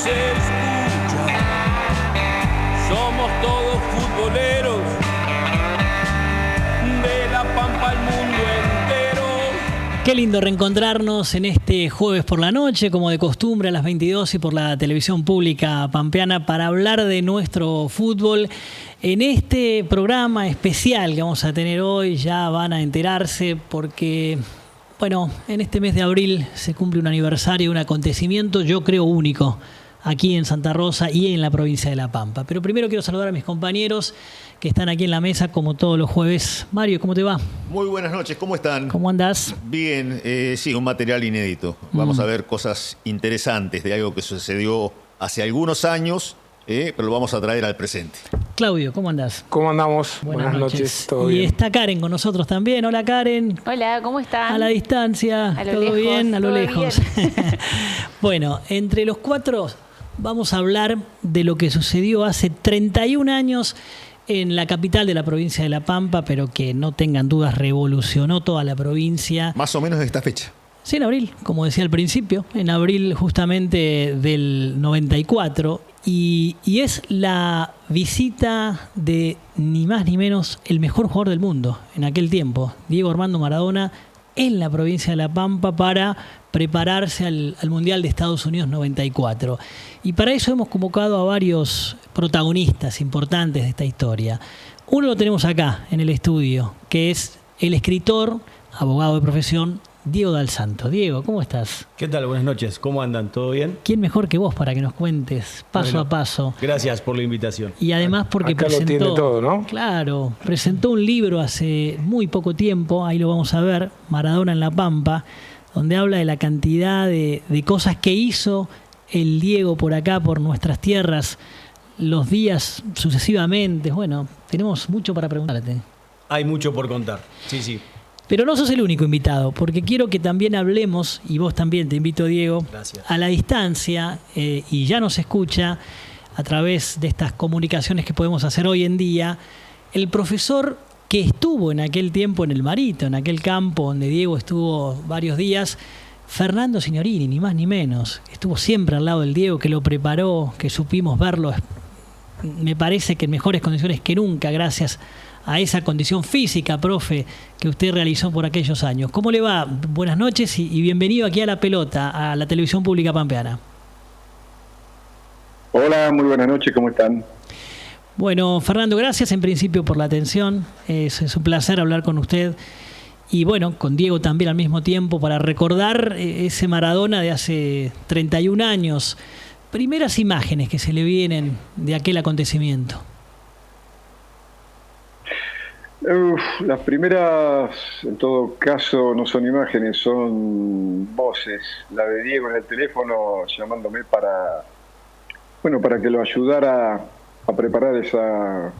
se escucha. Somos todos futboleros, de La Pampa al mundo entero. Qué lindo reencontrarnos en este jueves por la noche, como de costumbre, a las 22 y por la televisión pública pampeana, para hablar de nuestro fútbol. En este programa especial que vamos a tener hoy, ya van a enterarse porque, bueno, en este mes de abril se cumple un aniversario, un acontecimiento, yo creo, único aquí en Santa Rosa y en la provincia de La Pampa. Pero primero quiero saludar a mis compañeros que están aquí en la mesa como todos los jueves. Mario, ¿cómo te va? Muy buenas noches, ¿cómo están? ¿Cómo andás? Bien, sí, un material inédito. Vamos a ver cosas interesantes de algo que sucedió hace algunos años, pero lo vamos a traer al presente. Claudio, ¿cómo andás? ¿Cómo andamos? Buenas noches. ¿Todo y bien? está Karen con nosotros también. Hola, Karen. Hola, ¿cómo están? A la distancia. A lo ¿Todo lejos, bien? A lo todo lejos. Bueno, entre los cuatro vamos a hablar de lo que sucedió hace 31 años en la capital de la provincia de La Pampa, pero que no tengan dudas, revolucionó toda la provincia. Más o menos de esta fecha. Sí, en abril, como decía al principio, en abril justamente del 94, y es la visita de ni más ni menos el mejor jugador del mundo en aquel tiempo, Diego Armando Maradona, en la provincia de La Pampa para prepararse al Mundial de Estados Unidos 94. Y para eso hemos convocado a varios protagonistas importantes de esta historia. Uno lo tenemos acá en el estudio, que es el escritor, abogado de profesión, Diego Dal Santo. Diego, ¿cómo estás? ¿Qué tal? Buenas noches. ¿Cómo andan? ¿Todo bien? ¿Quién mejor que vos para que nos cuentes paso a paso? Gracias por la invitación. Y además porque Acá presentó, lo tiene todo, ¿no? Claro, presentó un libro hace muy poco tiempo, ahí lo vamos a ver, Maradona en La Pampa, donde habla de la cantidad de cosas que hizo el Diego por acá, por nuestras tierras, los días sucesivamente. Bueno, tenemos mucho para preguntarte. Hay mucho por contar. Sí, sí. Pero no sos el único invitado, porque quiero que también hablemos, y vos también, te invito, Diego, Gracias. a la distancia, y ya nos escucha a través de estas comunicaciones que podemos hacer hoy en día, el profesor que estuvo en aquel tiempo en el Marito, en aquel campo donde Diego estuvo varios días, Fernando Signorini, ni más ni menos. Estuvo siempre al lado del Diego, que lo preparó, que supimos verlo, me parece que en mejores condiciones que nunca, gracias a esa condición física, profe, que usted realizó por aquellos años. ¿Cómo le va? Buenas noches y bienvenido aquí a La Pelota, a la televisión pública pampeana. Hola, muy buenas noches, ¿cómo están? Bueno, Fernando, gracias en principio por la atención. Es un placer hablar con usted. Y bueno, con Diego también al mismo tiempo, para recordar ese Maradona de hace 31 años. Primeras imágenes que se le vienen de aquel acontecimiento. Las primeras, en todo caso, no son imágenes, son voces. La de Diego en el teléfono llamándome para que lo ayudara a preparar esa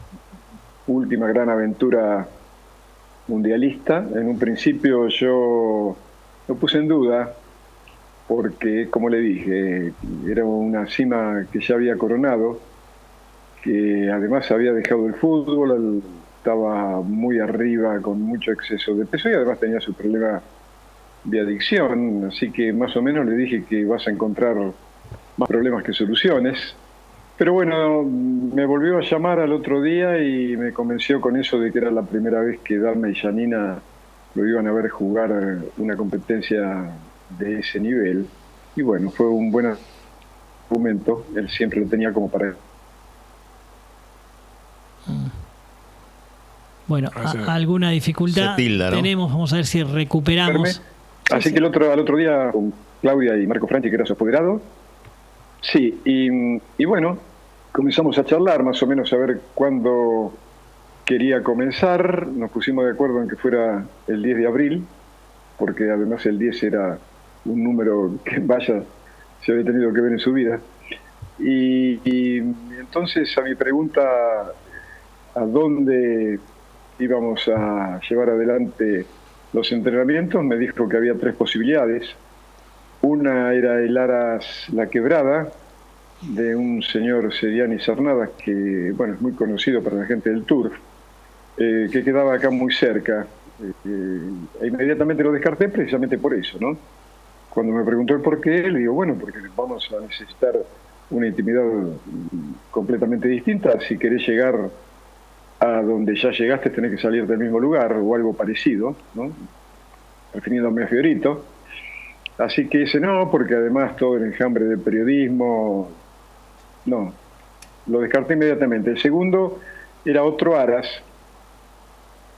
última gran aventura mundialista. En un principio yo lo puse en duda porque, como le dije, era una cima que ya había coronado, que además había dejado el fútbol, estaba muy arriba con mucho exceso de peso y además tenía su problema de adicción, así que más o menos le dije que vas a encontrar más problemas que soluciones. Pero bueno, me volvió a llamar al otro día y me convenció con eso de que era la primera vez que Dalma y Janina lo iban a ver jugar una competencia de ese nivel. Y bueno, fue un buen argumento, él siempre lo tenía como para... Bueno, alguna dificultad tilda, ¿no? tenemos, vamos a ver si recuperamos. Así que al otro día con Claudia y Marco Franchi, que era su apoderado, sí, y bueno, comenzamos a charlar más o menos a ver cuándo quería comenzar. Nos pusimos de acuerdo en que fuera el 10 de abril, porque además el 10 era un número que vaya, se había tenido que ver en su vida. Y entonces a mi pregunta a dónde íbamos a llevar adelante los entrenamientos, me dijo que había tres posibilidades. Una era el Aras La Quebrada, de un señor Seriani Cernadas, que bueno, es muy conocido para la gente del Tour, que quedaba acá muy cerca. E inmediatamente lo descarté precisamente por eso, ¿no? Cuando me preguntó el por qué, le digo, bueno, porque vamos a necesitar una intimidad completamente distinta. Si querés llegar a donde ya llegaste, tenés que salir del mismo lugar o algo parecido, ¿no? Refiriéndome a Fiorito. Así que ese no, porque además todo el enjambre del periodismo, no, lo descarté inmediatamente. El segundo era otro Aras,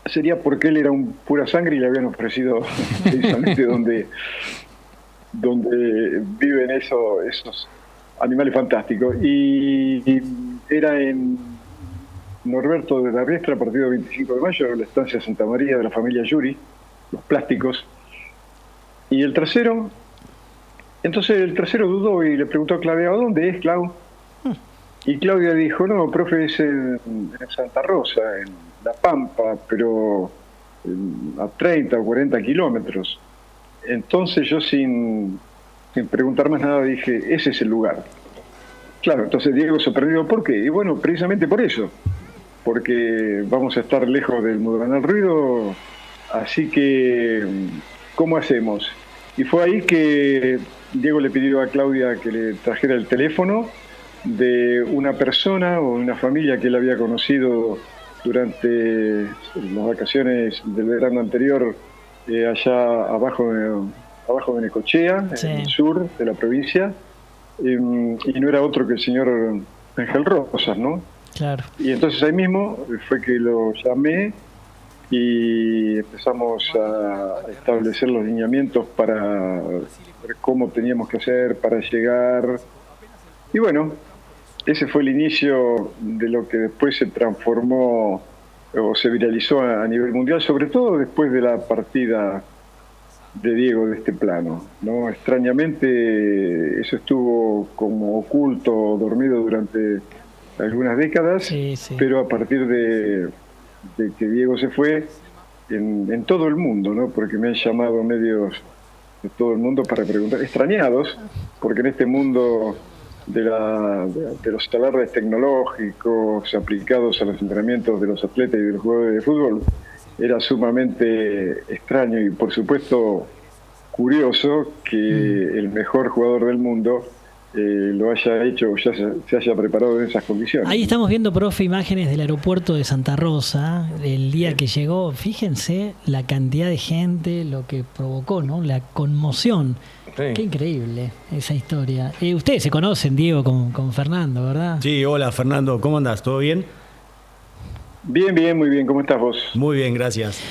sería porque él era un pura sangre y le habían ofrecido precisamente donde viven esos animales fantásticos. Y era en Norberto de la Riestra, partido 25 de mayo, la estancia Santa María de la familia Yuri, los plásticos. Y el tercero, entonces el tercero dudó y le preguntó a Claudia, ¿a dónde es, Clau? Y Claudia dijo, no, profe, es en Santa Rosa, en La Pampa, pero a 30 o 40 kilómetros. Entonces yo sin preguntar más nada dije, ese es el lugar. Claro, entonces Diego sorprendido, ¿por qué? Y bueno, precisamente por eso, porque vamos a estar lejos del Mundanal Ruido, así que, ¿cómo hacemos? Y fue ahí que Diego le pidió a Claudia que le trajera el teléfono de una persona o una familia que él había conocido durante las vacaciones del verano anterior, allá abajo de Necochea, Sí. en el sur de la provincia, y no era otro que el señor Ángel Rosas, ¿no? Claro. Y entonces ahí mismo fue que lo llamé y empezamos a establecer los lineamientos para ver cómo teníamos que hacer para llegar. Y bueno, ese fue el inicio de lo que después se transformó o se viralizó a nivel mundial, sobre todo después de la partida de Diego de este plano, ¿no? Extrañamente eso estuvo como oculto, dormido durante algunas décadas, Sí, sí. pero a partir de que Diego se fue, en todo el mundo, ¿no? Porque me han llamado medios de todo el mundo para preguntar, extrañados, porque en este mundo de los alardes tecnológicos aplicados a los entrenamientos de los atletas y de los jugadores de fútbol, era sumamente extraño y por supuesto curioso que el mejor jugador del mundo lo haya hecho o ya se haya preparado en esas condiciones. Ahí estamos viendo, profe, imágenes del aeropuerto de Santa Rosa, el día que llegó. Fíjense la cantidad de gente, lo que provocó, ¿no? La conmoción. Sí. Qué increíble esa historia. Ustedes se conocen, Diego, con Fernando, ¿verdad? Sí, hola Fernando, ¿cómo andás? ¿Todo bien? Bien, muy bien. ¿Cómo estás vos? Muy bien, gracias.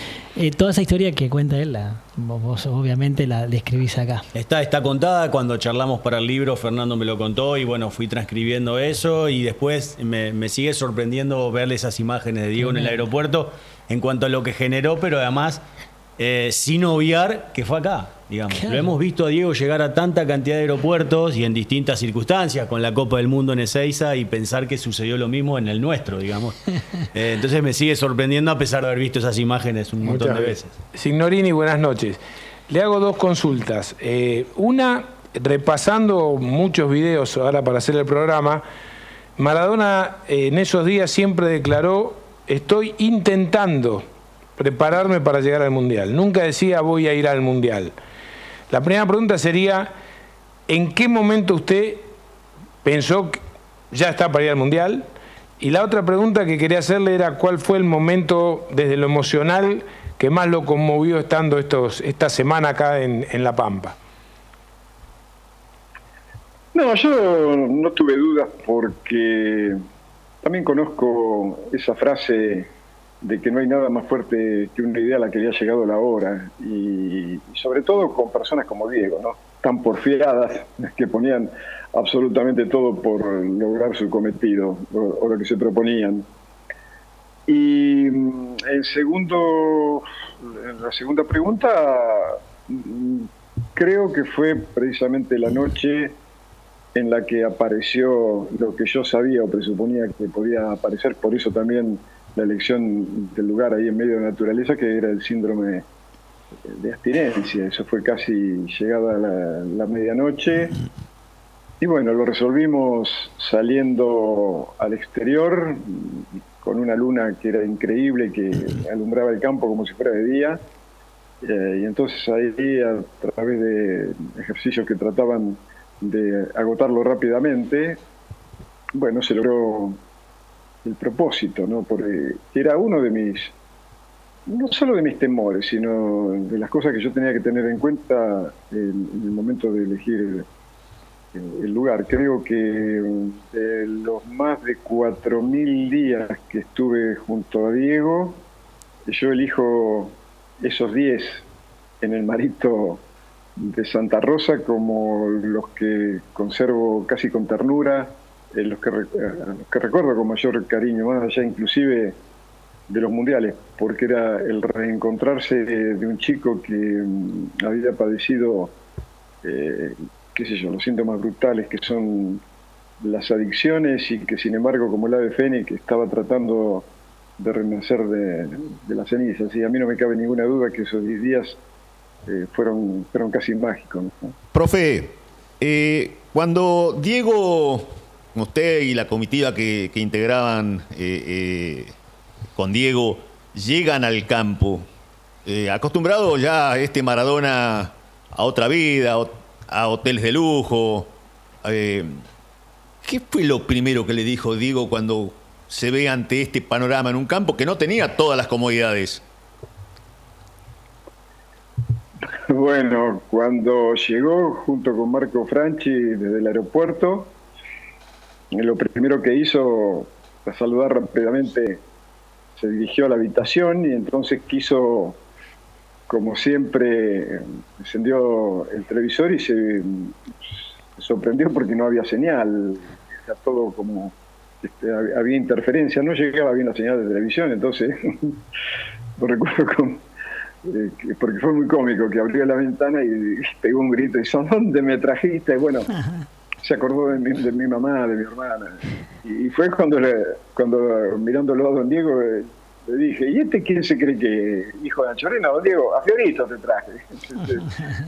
Toda esa historia que cuenta él, vos obviamente la describís acá. Está contada, cuando charlamos para el libro Fernando me lo contó y bueno, fui transcribiendo eso y después me sigue sorprendiendo verle esas imágenes de Diego en el aeropuerto en cuanto a lo que generó, pero además sin obviar que fue acá, digamos. Claro. Lo hemos visto a Diego llegar a tanta cantidad de aeropuertos y en distintas circunstancias, con la Copa del Mundo en Ezeiza, y pensar que sucedió lo mismo en el nuestro, digamos. Entonces me sigue sorprendiendo a pesar de haber visto esas imágenes un montón Muchas de veces. Signorini, buenas noches. Le hago dos consultas. Una, repasando muchos videos ahora para hacer el programa, Maradona en esos días siempre declaró, estoy intentando prepararme para llegar al Mundial. Nunca decía voy a ir al Mundial. La primera pregunta sería, ¿en qué momento usted pensó que ya está para ir al Mundial? Y la otra pregunta que quería hacerle era cuál fue el momento desde lo emocional que más lo conmovió estando esta semana acá en La Pampa. No, yo no tuve dudas porque también conozco esa frase de que no hay nada más fuerte que una idea a la que había llegado la hora, y sobre todo con personas como Diego, ¿no? Tan porfiadas, que ponían absolutamente todo por lograr su cometido o lo que se proponían. Y en la segunda pregunta, creo que fue precisamente la noche en la que apareció lo que yo sabía o presuponía que podía aparecer, por eso también la elección del lugar ahí en medio de la naturaleza, que era el síndrome de abstinencia. Eso fue casi llegada la medianoche. Y bueno, lo resolvimos saliendo al exterior, con una luna que era increíble, que alumbraba el campo como si fuera de día. Y entonces ahí, a través de ejercicios que trataban de agotarlo rápidamente, bueno, se logró el propósito, ¿no? Porque era uno de mis, no solo de mis temores, sino de las cosas que yo tenía que tener en cuenta en el momento de elegir el lugar. Creo que de los más de 4.000 días que estuve junto a Diego, yo elijo esos 10 en el Marito de Santa Rosa como los que conservo casi con ternura, los que recuerdo con mayor cariño, más allá inclusive de los mundiales, porque era el reencontrarse de un chico que había padecido, qué sé yo, los síntomas brutales que son las adicciones, y que sin embargo, como el ave fénix, estaba tratando de renacer de las cenizas. Y a mí no me cabe ninguna duda que esos 10 días fueron casi mágicos, ¿no? Profe, cuando Diego, usted y la comitiva que integraban con Diego, llegan al campo, acostumbrado ya Maradona a otra vida, a hoteles de lujo, ¿qué fue lo primero que le dijo Diego cuando se ve ante este panorama en un campo que no tenía todas las comodidades? Bueno, cuando llegó junto con Marco Franchi desde el aeropuerto, lo primero que hizo fue saludar rápidamente, se dirigió a la habitación y entonces quiso, como siempre, encendió el televisor y se sorprendió porque no había señal, era todo como, había interferencia, no llegaba bien la señal de televisión, entonces lo recuerdo porque fue muy cómico, que abrió la ventana y pegó un grito y dijo: ¿dónde me trajiste? Bueno, se acordó de mi mamá, de mi hermana, y fue cuando mirándolo a don Diego, le dije: ¿y este quién se cree que hijo de Anchorena? Don Diego, a Fiorito te traje.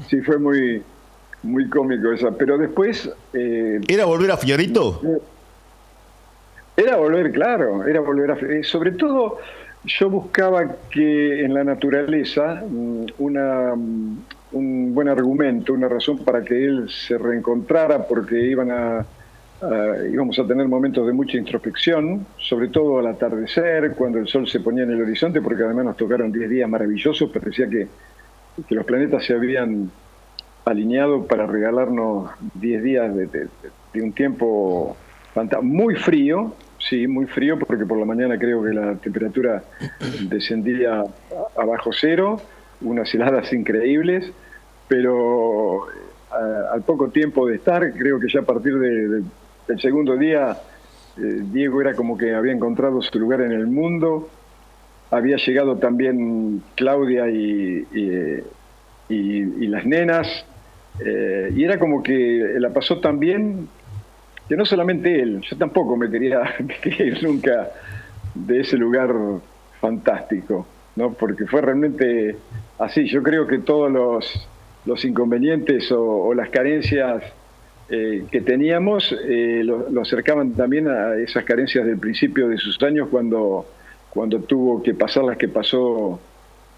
Sí, fue muy, muy cómico esa, pero después... ¿Era volver a Fiorito? Era volver, claro, era volver a... sobre todo, yo buscaba que en la naturaleza un buen argumento, una razón para que él se reencontrara, porque íbamos a tener momentos de mucha introspección, sobre todo al atardecer, cuando el sol se ponía en el horizonte, porque además nos tocaron 10 días maravillosos, parecía que los planetas se habían alineado para regalarnos 10 días de un tiempo muy frío. Sí, muy frío, porque por la mañana creo que la temperatura descendía a bajo cero, unas heladas increíbles, pero al poco tiempo de estar, creo que ya a partir del segundo día, Diego era como que había encontrado su lugar en el mundo. Había llegado también Claudia y las nenas, y era como que la pasó tan bien que no solamente él, yo tampoco me quería ir nunca de ese lugar fantástico, ¿no? Porque fue realmente así. Yo creo que todos los inconvenientes o las carencias que teníamos lo acercaban también a esas carencias del principio de sus años, cuando tuvo que pasar las que pasó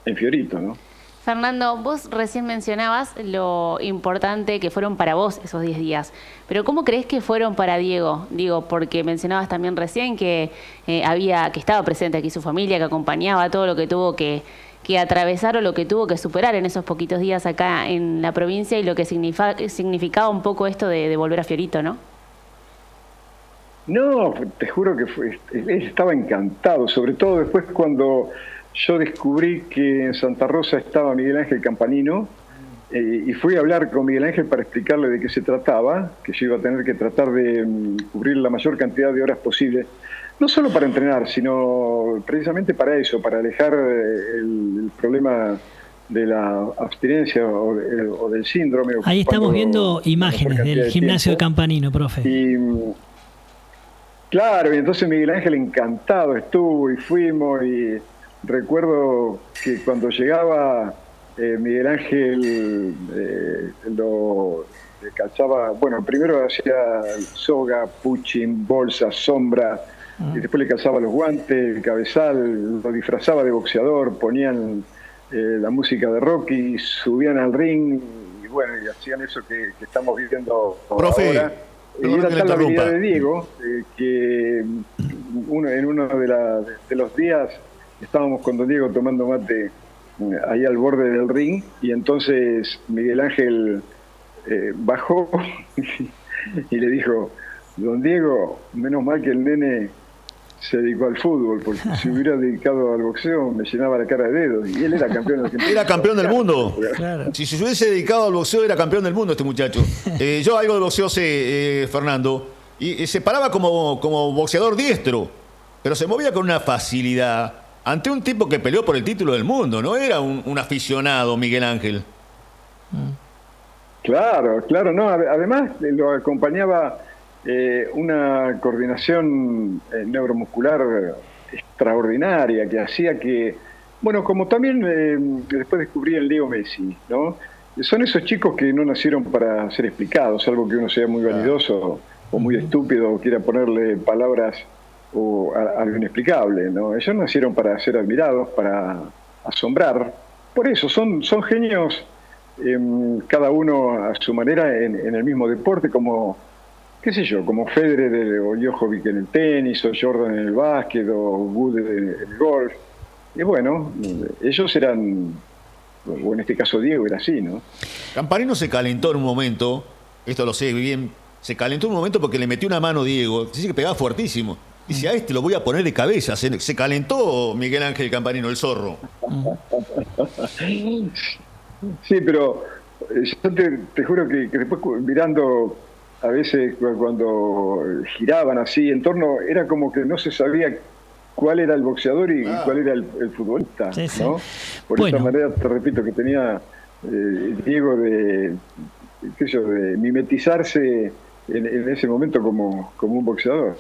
en Fiorito, ¿no? Fernando, vos recién mencionabas lo importante que fueron para vos esos 10 días, pero ¿cómo crees que fueron para Diego? Digo, porque mencionabas también recién que estaba presente aquí su familia, que acompañaba todo lo que tuvo que atravesar o lo que tuvo que superar en esos poquitos días acá en la provincia, y lo que significaba un poco esto de volver a Fiorito, ¿no? No, te juro que él estaba encantado, sobre todo después cuando yo descubrí que en Santa Rosa estaba Miguel Ángel Campanino, y fui a hablar con Miguel Ángel para explicarle de qué se trataba, que yo iba a tener que tratar de cubrir la mayor cantidad de horas posible, no solo para entrenar, sino precisamente para eso, para alejar el problema de la abstinencia o del síndrome. Ahí estamos viendo imágenes del gimnasio de Campanino, profe. Claro, y entonces Miguel Ángel encantado estuvo, y fuimos, y recuerdo que cuando llegaba Miguel Ángel lo calzaba, bueno, primero hacía soga, puching, bolsa, sombra, y después le calzaba los guantes, el cabezal, lo disfrazaba de boxeador, ponían la música de Rocky, subían al ring, bueno, y hacían eso que estamos viviendo Profe, ahora. Y perdón era que le tal la habilidad interrumpa. de Diego que en uno de los días estábamos con don Diego tomando mate ahí al borde del ring, y entonces Miguel Ángel bajó y le dijo: don Diego, menos mal que el nene se dedicó al fútbol, porque si hubiera dedicado al boxeo me llenaba la cara de dedos. Y él era campeón argentino. Era campeón del mundo. Claro. Si se hubiese dedicado al boxeo, era campeón del mundo este muchacho. Yo algo de boxeo sé, Fernando, y se paraba como boxeador diestro, pero se movía con una facilidad ante un tipo que peleó por el título del mundo. No era un aficionado, Miguel Ángel. Claro, no. Además lo acompañaba una coordinación neuromuscular extraordinaria que hacía que, bueno, como también después descubrí el Leo Messi, ¿no? Son esos chicos que no nacieron para ser explicados, salvo que uno sea muy vanidoso o muy estúpido o quiera ponerle palabras o a lo inexplicable, ¿no? Ellos nacieron para ser admirados, para asombrar. Por eso son genios, cada uno a su manera en el mismo deporte, como, qué sé yo, como Federer o Djokovic en el tenis, o Jordan en el básquet, o Wood en el golf. Y bueno, ellos eran, o en este caso Diego era así, ¿no? Campanino se calentó en un momento, esto lo sé bien, se calentó en un momento porque le metió una mano Diego, dice que pegaba fuertísimo. Dice: a este lo voy a poner de cabeza. Se calentó Miguel Ángel Campanino, el zorro. Sí, pero yo te juro que después mirando, a veces cuando giraban así en torno, era como que no se sabía cuál era el boxeador y cuál era el futbolista, Sí, sí. ¿no? Por Bueno. esa manera, te repito, que tenía Diego de mimetizarse en ese momento como un boxeador.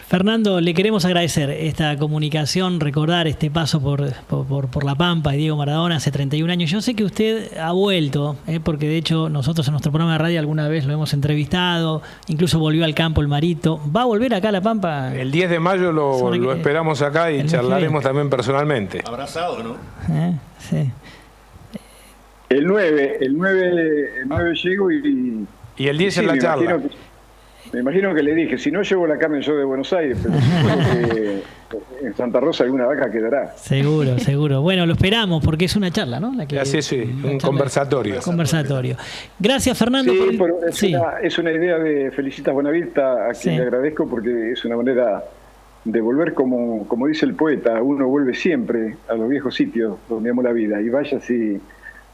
Fernando, le queremos agradecer esta comunicación, recordar este paso por La Pampa y Diego Maradona hace 31 años. Yo sé que usted ha vuelto, porque de hecho nosotros en nuestro programa de radio alguna vez lo hemos entrevistado, incluso volvió al campo el Marito. ¿Va a volver acá a La Pampa? El 10 de mayo lo esperamos acá y el mes charlaremos que también personalmente. Abrazado, ¿no? Sí. El 9 llego y Y el 10 en sí, la charla. Me imagino que le dije: si no llevo la carne yo de Buenos Aires, pero supongo que en Santa Rosa alguna vaca quedará. Seguro. Bueno, lo esperamos porque es una charla, ¿no? La que, Así sí, una un charla- conversatorio. Conversatorio. Gracias, Fernando. Sí, por el- pero sí. es una idea de Felicitas Bonavista, a quien Sí. le agradezco, porque es una manera de volver, como dice el poeta: uno vuelve siempre a los viejos sitios donde amó la vida. Y vaya si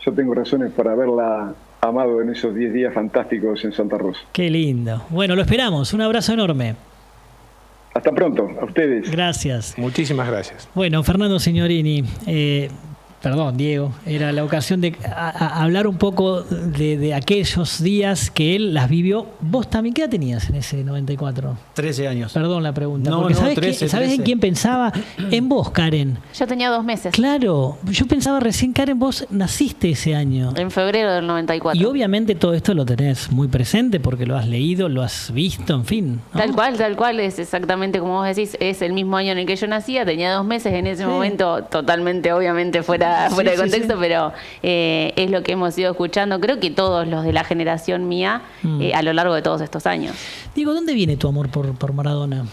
yo tengo razones para haberla amado en esos 10 días fantásticos en Santa Rosa. Qué lindo. Bueno, lo esperamos. Un abrazo enorme. Hasta pronto, a ustedes. Gracias. Muchísimas gracias. Bueno, Fernando Signorini, perdón, Diego, era la ocasión de hablar un poco de aquellos días que él las vivió. Vos también, ¿qué edad tenías en ese 94? 13 años. Perdón la pregunta. No, porque no, ¿sabés, 13, ¿sabés en 13? quién pensaba? En vos, Karen. Yo tenía 2 meses. Claro, yo pensaba recién, Karen, vos naciste ese año. En febrero del 94. Y obviamente todo esto lo tenés muy presente porque lo has leído, lo has visto, en fin, ¿no? Tal cual, es exactamente como vos decís, es el mismo año en el que yo nacía, tenía 2 meses en ese Sí. momento, totalmente, obviamente, fuera Sí, de sí, contexto, sí. pero es lo que hemos ido escuchando, creo que todos los de la generación mía, a lo largo de todos estos años. Diego, ¿dónde viene tu amor por Maradona?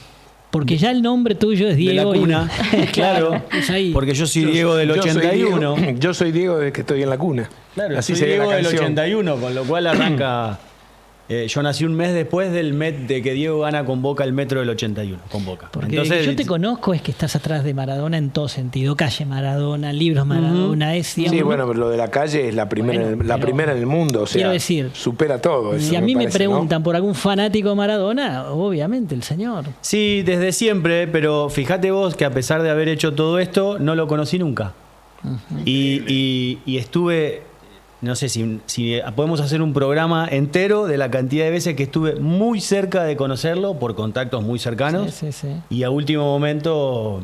Porque ya el nombre tuyo es Diego. de la cuna, y- claro. es ahí. Porque yo soy Diego del 81. Yo soy Diego desde que estoy en la cuna. Claro, Así soy sería Diego la del canción. 81, con lo cual arranca. Yo nací un mes después de que Diego gana con Boca el Metro del 81, con Boca. Porque yo te conozco es que estás atrás de Maradona en todo sentido. Calle Maradona, libros Maradona, es, digamos, Sí, bueno, pero lo de la calle es la primera, Bueno, la pero primera en el mundo. O sea, quiero decir, supera todo. si eso a mí me parece, preguntan por algún fanático de Maradona, obviamente el señor. Sí, desde siempre, pero fíjate vos que a pesar de haber hecho todo esto, no lo conocí nunca. Y estuve, no sé si podemos hacer un programa entero de la cantidad de veces que estuve muy cerca de conocerlo, por contactos muy cercanos, Sí, sí, sí. y a último momento,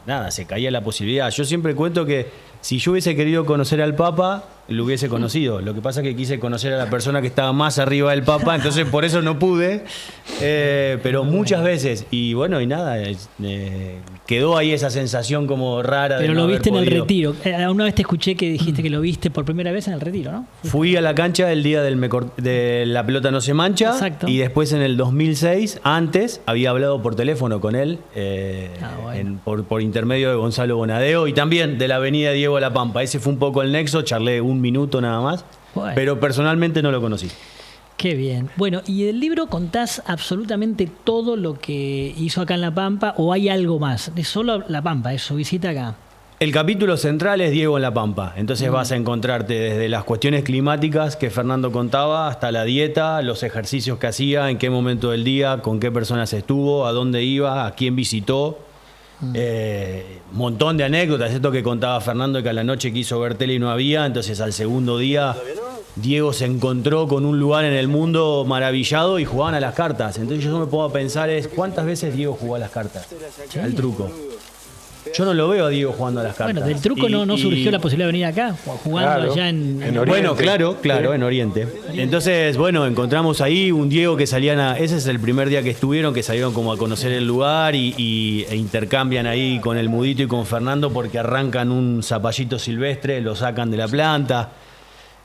nada, se caía la posibilidad. Yo siempre cuento que Si yo hubiese querido conocer al Papa, lo hubiese conocido. Lo que pasa es que quise conocer a la persona que estaba más arriba del Papa, entonces por eso no pude. Pero muchas veces. Y bueno, y nada, quedó ahí esa sensación como rara. Pero de no lo haber viste en el podido. retiro. Una vez te escuché que dijiste que lo viste por primera vez en el retiro, ¿no? Fui a la cancha el día de La Pelota No Se Mancha. Exacto. Y después en el 2006, antes, había hablado por teléfono con él, Bueno. por intermedio de Gonzalo Bonadeo y también de la avenida Diego de la Pampa. Ese fue un poco el nexo, charlé un minuto nada más, Bueno. pero personalmente no lo conocí. Qué bien. Bueno, y del libro contás absolutamente todo lo que hizo acá en La Pampa, o hay algo más. Es solo La Pampa, es su visita acá. El capítulo central es Diego en La Pampa, entonces vas a encontrarte desde las cuestiones climáticas que Fernando contaba hasta la dieta, los ejercicios que hacía, en qué momento del día, con qué personas estuvo, a dónde iba, a quién visitó. Montón de anécdotas, esto que contaba Fernando, que a la noche quiso ver tele y no había, entonces al segundo día Diego se encontró con un lugar en el mundo maravillado y jugaban a las cartas. Entonces yo me pongo a pensar ¿cuántas veces Diego jugó a las cartas? Al truco. Yo no lo veo a Diego jugando a las cartas. Bueno, del truco no surgió la posibilidad de venir acá, jugando Claro, allá en Oriente. Bueno, claro, en Oriente. Entonces, bueno, encontramos ahí un Diego que salían ese es el primer día que estuvieron, que salieron como a conocer el lugar e intercambian ahí con el Mudito y con Fernando porque arrancan un zapallito silvestre, lo sacan de la planta.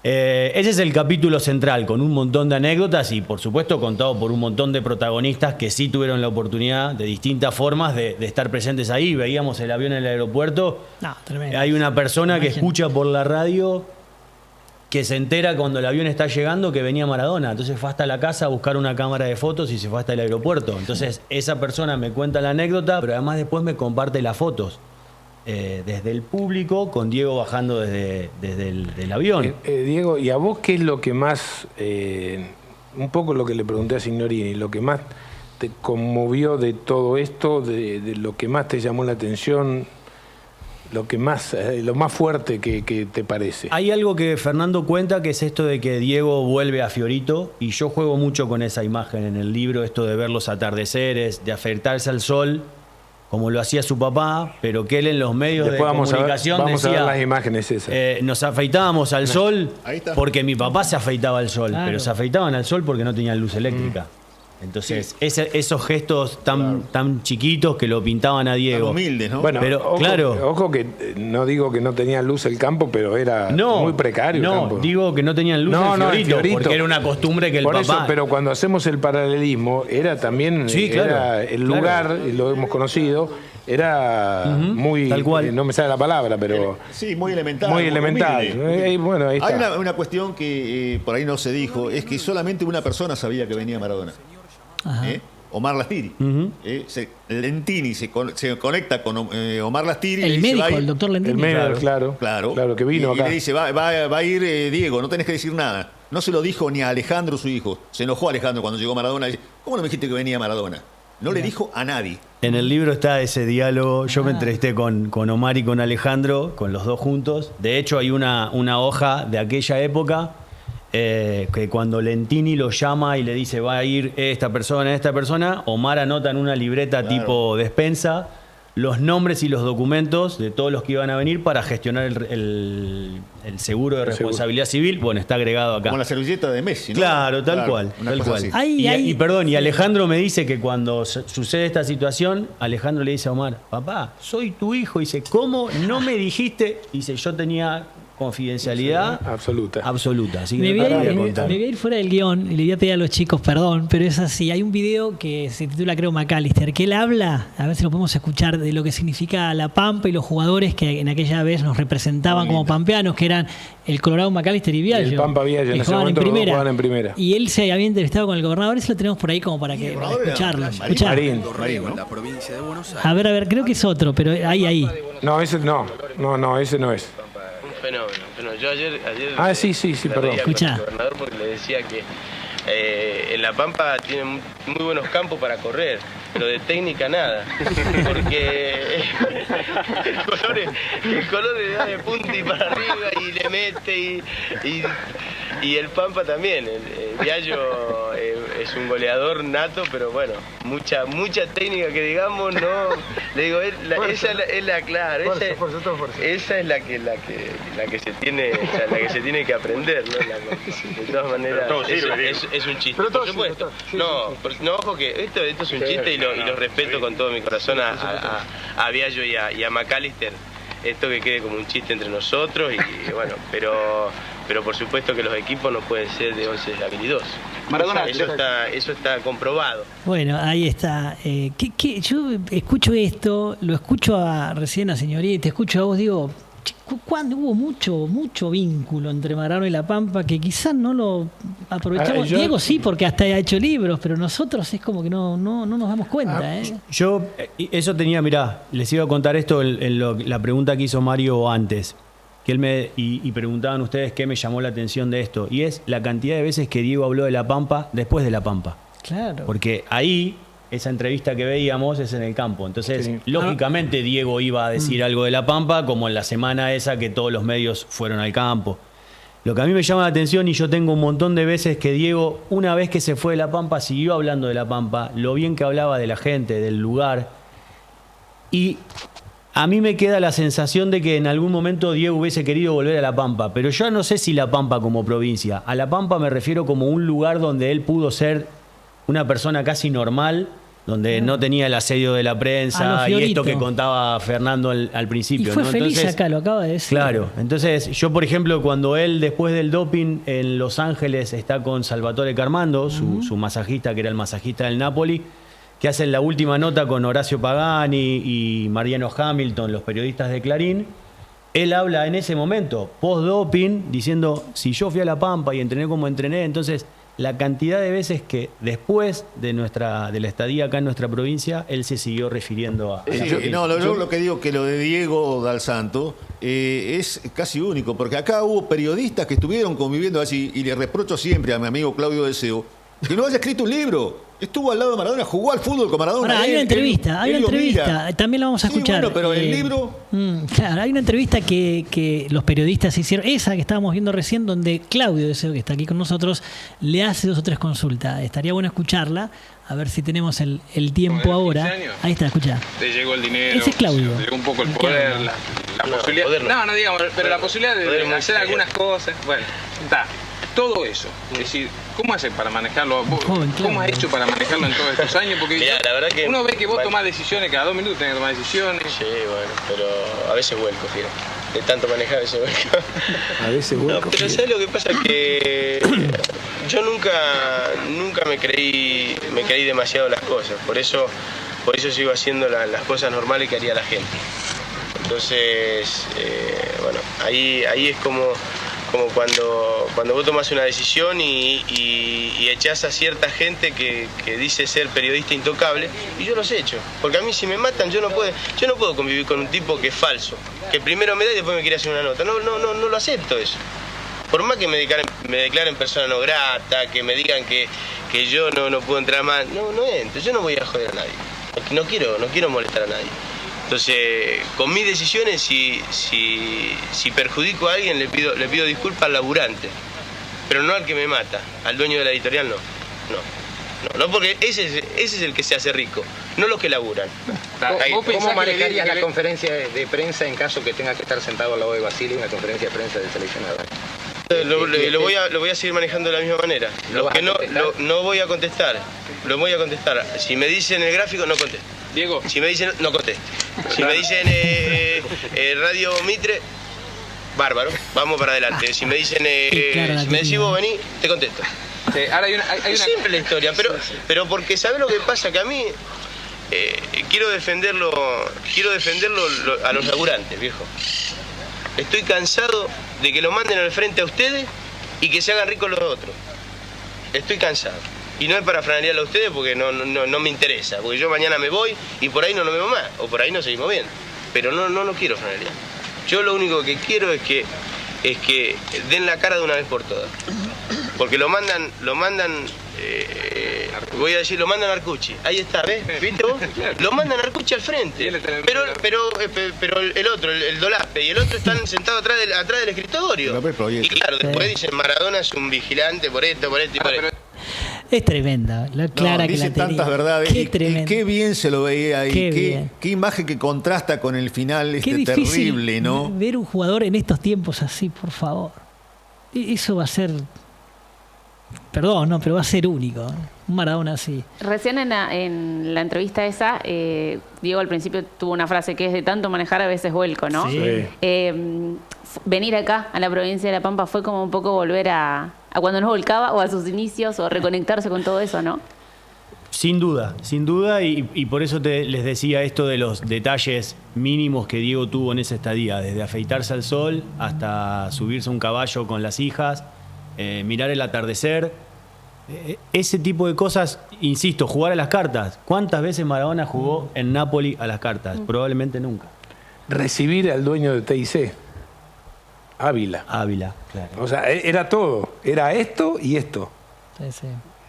Ese es el capítulo central, con un montón de anécdotas y, por supuesto, contado por un montón de protagonistas que sí tuvieron la oportunidad de distintas formas de estar presentes ahí. Veíamos el avión en el aeropuerto. No, tremendo. Hay una persona que Imagen. escucha por la radio que se entera cuando el avión está llegando que venía Maradona. Entonces fue hasta la casa a buscar una cámara de fotos y se fue hasta el aeropuerto. Entonces esa persona me cuenta la anécdota, pero además después me comparte las fotos. Desde el público, con Diego bajando desde el avión. Diego, ¿y a vos qué es lo que más, un poco lo que le pregunté a Signorini, lo que más te conmovió de todo esto, de lo que más te llamó la atención, lo más fuerte que te parece? Hay algo que Fernando cuenta, que es esto de que Diego vuelve a Fiorito, y yo juego mucho con esa imagen en el libro, esto de ver los atardeceres, de afeitarse al sol, como lo hacía su papá, pero que él en los medios Después de comunicación vamos a ver decía, las imágenes esas. nos afeitábamos al sol Ahí está. porque mi papá se afeitaba al sol, Claro. pero se afeitaban al sol porque no tenían luz eléctrica. Entonces, esos gestos tan chiquitos que lo pintaban a Diego. Tan humildes, ¿no? Bueno, pero, ojo, claro. ojo que no digo que no tenía luz el campo, pero era muy precario el campo. No, digo que no tenían luz en en Fiorito, porque era una costumbre que el Por papá... eso, pero cuando hacemos el paralelismo, era también Sí, claro, era el claro. lugar, lo hemos conocido, era muy... tal cual. No me sale la palabra, pero... Sí, muy elemental. Muy elemental. humilde. Bueno, ahí Hay está. una cuestión que por ahí no se dijo, es que solamente una persona sabía que venía Maradona. Ajá. Omar Lastiri. Lentini se conecta con Omar Lastiri. y le El dice, médico, va a ir- el doctor Lentini. El medio, claro, Claro. que vino y acá. le dice, va a ir Diego, no tenés que decir nada. No se lo dijo ni a Alejandro, su hijo. Se enojó Alejandro cuando llegó Maradona. Dice, ¿cómo no me dijiste que venía Maradona? No le dijo a nadie. En el libro está ese diálogo. Yo me entrevisté con Omar y con Alejandro, con los dos juntos. De hecho, hay una hoja de aquella época que cuando Lentini lo llama y le dice va a ir esta persona, Omar anota en una libreta Claro. tipo despensa los nombres y los documentos de todos los que iban a venir para gestionar el seguro de responsabilidad civil. Bueno, está agregado acá. Como la servilleta de Messi, ¿no? Claro, tal cual. una Tal cosa cual. así. Y Alejandro me dice que cuando sucede esta situación, Alejandro le dice a Omar, papá, soy tu hijo. Dice, ¿cómo no me dijiste? Dice, yo tenía confidencialidad Absoluta. Así que Me no voy, te a voy a ir, contar. me voy a ir fuera del guión y le voy a pedir a los chicos perdón, pero es así. Hay un video que se titula, creo, McAllister, que él habla, a ver si lo podemos escuchar, de lo que significa La Pampa y los jugadores que en aquella vez nos representaban como pampeanos, que eran el Colorado McAllister y Viallo. El Pampa Viallo, que en ese jugaban momento los dos jugaban en primera. Y él se había entrevistado con el gobernador, ese lo tenemos por ahí como para escucharlo. Escuchar. Marín. en la provincia de Buenos Aires. A ver, creo que es otro, pero ahí. No, ese no, ese no es. Un fenómeno. Yo ayer Sí, me perdón. reía con Escuchá. el gobernador porque le decía que en La Pampa tienen muy buenos campos para correr, pero de técnica nada. Porque el color le da de punta y para arriba y le mete y el Pampa también. El Viallo es un goleador nato, pero bueno, mucha técnica que digamos, no. Le digo, esa es la clara, esa es la que se tiene, o sea, la que se tiene que aprender, ¿no? De todas maneras, es un chiste, por supuesto. No, ojo que esto es un chiste y lo respeto con todo mi corazón a Viallo y a McAllister. Esto que quede como un chiste entre nosotros y bueno, pero por supuesto que los equipos no pueden ser de 11 habilidosos. Maradona, eso está comprobado. Bueno, ahí está. Yo escucho esto, lo escucho recién a señorita, te escucho a vos, digo, cuando hubo mucho vínculo entre Maradona y La Pampa que quizás no lo aprovechamos. Diego sí, porque hasta ha hecho libros, pero nosotros es como que no nos damos cuenta. Yo eso tenía, mirá, les iba a contar esto la pregunta que hizo Mario antes, que él y preguntaban ustedes qué me llamó la atención de esto, y es la cantidad de veces que Diego habló de La Pampa después de La Pampa. Claro. Porque ahí esa entrevista que veíamos es en el campo. Entonces, lógicamente, Diego iba a decir algo de La Pampa, como en la semana esa que todos los medios fueron al campo. Lo que a mí me llama la atención, y yo tengo un montón de veces que Diego, una vez que se fue de La Pampa, siguió hablando de La Pampa, lo bien que hablaba de la gente, del lugar. Y a mí me queda la sensación de que en algún momento Diego hubiese querido volver a La Pampa, pero yo no sé si La Pampa como provincia. A La Pampa me refiero como un lugar donde él pudo ser una persona casi normal, donde no tenía el asedio de la prensa y esto que contaba Fernando al principio. Y fue feliz entonces, acá, lo acaba de decir. Claro, entonces yo, por ejemplo, cuando él después del doping en Los Ángeles está con Salvatore Carmando, su masajista, que era el masajista del Napoli, que hacen la última nota con Horacio Pagani y Mariano Hamilton, los periodistas de Clarín, él habla en ese momento, post-doping, diciendo, si yo fui a La Pampa y entrené como entrené, entonces la cantidad de veces que después de la estadía acá en nuestra provincia, él se siguió refiriendo a... yo lo que digo que lo de Diego Dal Santo es casi único, porque acá hubo periodistas que estuvieron conviviendo así, y le reprocho siempre a mi amigo Claudio Deseo que no haya escrito un libro. Estuvo al lado de Maradona, jugó al fútbol con Maradona. Ahora, hay una entrevista, también la vamos a escuchar. Bueno, pero el libro... Claro, hay una entrevista que los periodistas hicieron, esa que estábamos viendo recién, donde Claudio Deseo, que está aquí con nosotros, le hace 2 o 3 consultas. Estaría bueno escucharla, a ver si tenemos el tiempo ahora. Ahí está, escucha. Te llegó el dinero, ese es Claudio. Te llegó un poco el poder, la posibilidad... No digamos, pero la posibilidad de hacer algunas cosas, bueno, está. Todo eso, es decir, ¿cómo haces para manejarlo? ¿Cómo has hecho para manejarlo en todos estos años? Porque mirá, la verdad que uno ve que vos tomás decisiones, cada 2 minutos tenés que tomar decisiones. Sí, bueno, pero a veces vuelco, fíjate. De tanto manejar, a veces vuelco. A veces vuelco. No, pero ¿sabes lo que pasa? Que yo nunca me creí demasiado las cosas. Por eso sigo haciendo las cosas normales que haría la gente. Entonces, bueno, ahí es como cuando vos tomás una decisión y echás a cierta gente que dice ser periodista intocable, y yo los echo, porque a mí si me matan yo no puedo convivir con un tipo que es falso, que primero me da y después me quiere hacer una nota. No lo acepto eso. Por más que me declaren persona no grata, que me digan que yo no puedo entrar más, no entro, yo no voy a joder a nadie, no quiero molestar a nadie. Entonces, con mis decisiones, si perjudico a alguien, le pido disculpas al laburante, pero no al que me mata, al dueño de la editorial no, porque ese es el que se hace rico, no los que laburan. ¿Cómo manejarías la conferencia de prensa en caso que tenga que estar sentado al lado de Basile en una conferencia de prensa del seleccionado? Lo voy a seguir manejando de la misma manera. Los que no voy a contestar, lo voy a contestar. Si me dicen el gráfico, no contesto. Diego. Si me dicen, no contesto. Si me dicen Radio Mitre, bárbaro, vamos para adelante. Si me dicen, si me decís vos vení, te contesto. Ahora hay una simple la historia, pero porque ¿sabés lo que pasa? Que a mí quiero defenderlo a los laburantes, viejo. Estoy cansado de que lo manden al frente a ustedes y que se hagan ricos los otros. Estoy cansado. Y no es para franelearlo a ustedes porque no me interesa. Porque yo mañana me voy y por ahí no nos vemos más. O por ahí nos seguimos viendo. Pero no quiero franelear. Yo lo único que quiero es que den la cara de una vez por todas. Porque lo mandan voy a decir, lo mandan a Arcucci. Ahí está, ¿ves? ¿Viste vos? Lo mandan a Arcucci al frente. Pero el otro, el Dolape y el otro están sentados atrás del escritorio. Y claro, después dicen Maradona es un vigilante por esto y por esto. Es tremenda, la clara que dice la tenía. tantas verdades. Qué y tremendo. qué bien se lo veía ahí. Qué imagen que contrasta con el final Qué difícil terrible, ¿no? ver un jugador en estos tiempos así, por favor. Eso va a ser... Perdón, no, pero va a ser único. Un Maradona así. Recién en la entrevista esa, Diego al principio tuvo una frase que es: de tanto manejar a veces vuelco, ¿no? Sí. Venir acá a la provincia de La Pampa fue como un poco volver a cuando nos volcaba, o a sus inicios, o reconectarse con todo eso, ¿no? Sin duda, y por eso les decía esto de los detalles mínimos que Diego tuvo en esa estadía, desde afeitarse al sol hasta subirse a un caballo con las hijas, mirar el atardecer, ese tipo de cosas. Insisto, jugar a las cartas. ¿Cuántas veces Maradona jugó en Napoli a las cartas? Probablemente nunca. Recibir al dueño de TIC, Ávila, claro. O sea, era todo, era esto y esto. Sí.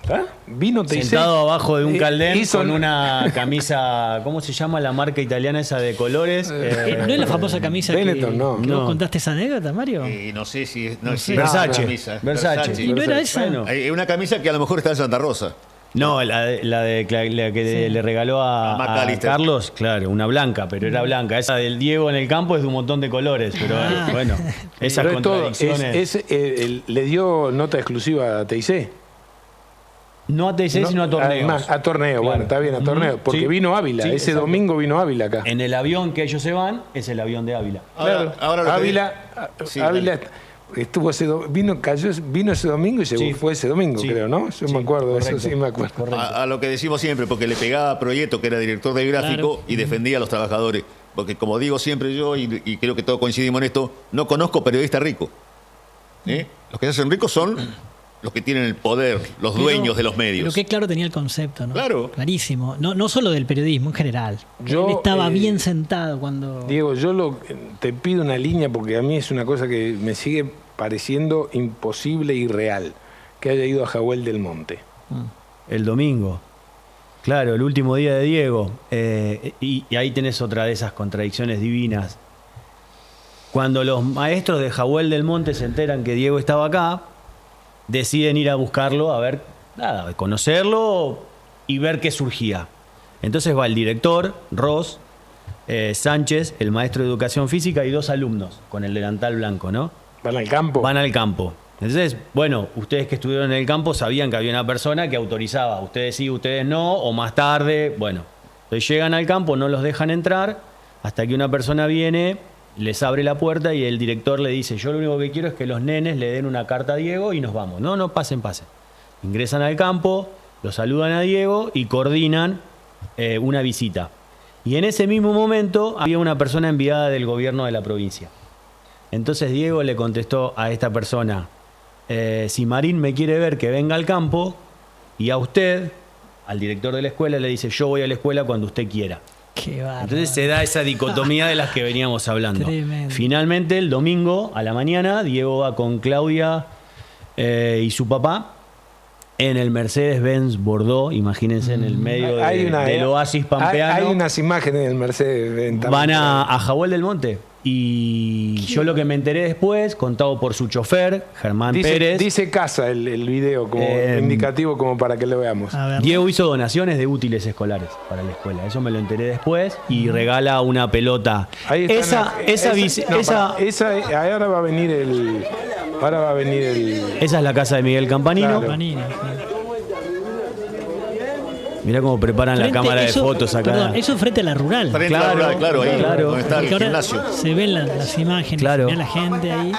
¿Ah? Vino TIC. Sentado abajo de un caldén hizo con una camisa, ¿cómo se llama la marca italiana esa de colores? ¿No es la famosa camisa Benetton, que no. vos contaste esa anécdota, Mario? No sé si es... Versace. ¿Y no era esa? Bueno. Hay una camisa que a lo mejor está en Santa Rosa. No, la que le regaló a Carlos, claro, una blanca, pero era blanca. Esa del Diego en el campo es de un montón de colores, pero bueno, esas Pero contradicciones. le dio nota exclusiva a TIC. No a TIC, sino a torneos. Además, a torneo, bueno, está bien, a torneo. Porque vino Ávila, ese exacto. Domingo vino Ávila acá. En el avión que ellos se van, es el avión de Ávila. Ahora lo Ávila estuvo vino ese domingo y se fue ese domingo, creo, ¿no? Yo me acuerdo de eso, sí me acuerdo. A lo que decimos siempre, porque le pegaba a Proyecto, que era director de gráfico, y defendía a los trabajadores. Porque como digo siempre yo, y creo que todos coincidimos en esto, no conozco periodistas ricos. Los que se hacen ricos son los que tienen el poder, los dueños de los medios. Pero qué claro tenía el concepto, ¿no? Claro. Clarísimo. No solo del periodismo, en general. Él estaba bien sentado cuando... Diego, te pido una línea porque a mí es una cosa que me sigue pareciendo imposible y real, que haya ido a Jahuel del Monte. El domingo. Claro, el último día de Diego. Y ahí tenés otra de esas contradicciones divinas. Cuando los maestros de Jahuel del Monte se enteran que Diego estaba acá, deciden ir a buscarlo, a ver, conocerlo y ver qué surgía. Entonces va el director, Ross, Sánchez, el maestro de educación física, y 2 alumnos con el delantal blanco, ¿no? ¿Van al campo? Van al campo. Entonces, bueno, ustedes que estuvieron en el campo sabían que había una persona que autorizaba, ustedes sí, ustedes no, o más tarde, bueno. Entonces llegan al campo, no los dejan entrar, hasta que una persona viene, les abre la puerta y el director le dice: yo lo único que quiero es que los nenes le den una carta a Diego y nos vamos. No, pasen. Ingresan al campo, los saludan a Diego y coordinan una visita. Y en ese mismo momento había una persona enviada del gobierno de la provincia. Entonces Diego le contestó a esta persona: si Marín me quiere ver, que venga al campo, y a usted, al director de la escuela, le dice: yo voy a la escuela cuando usted quiera. Qué bárbaro. Entonces se da esa dicotomía de las que veníamos hablando. Tremendo. Finalmente, el domingo a la mañana, Diego va con Claudia y su papá en el Mercedes-Benz Bordeaux, imagínense, en el medio del oasis pampeano. Hay unas imágenes del Mercedes-Benz. Van a Jahuel del Monte. Y yo lo que me enteré después, contado por su chofer, Germán Pérez. Dice casa el video como indicativo, como para que lo veamos. Diego hizo donaciones de útiles escolares para la escuela. Eso me lo enteré después. Y regala una pelota. Ahí está, ahora va a venir el... Esa es la casa de Miguel Campanino. Claro. Mirá cómo preparan la cámara de fotos acá. Perdón, eso frente a la rural. Frente a la rural, claro, ahí donde está el Porque ahora gimnasio. se ven las imágenes, Claro. se ve la gente ahí.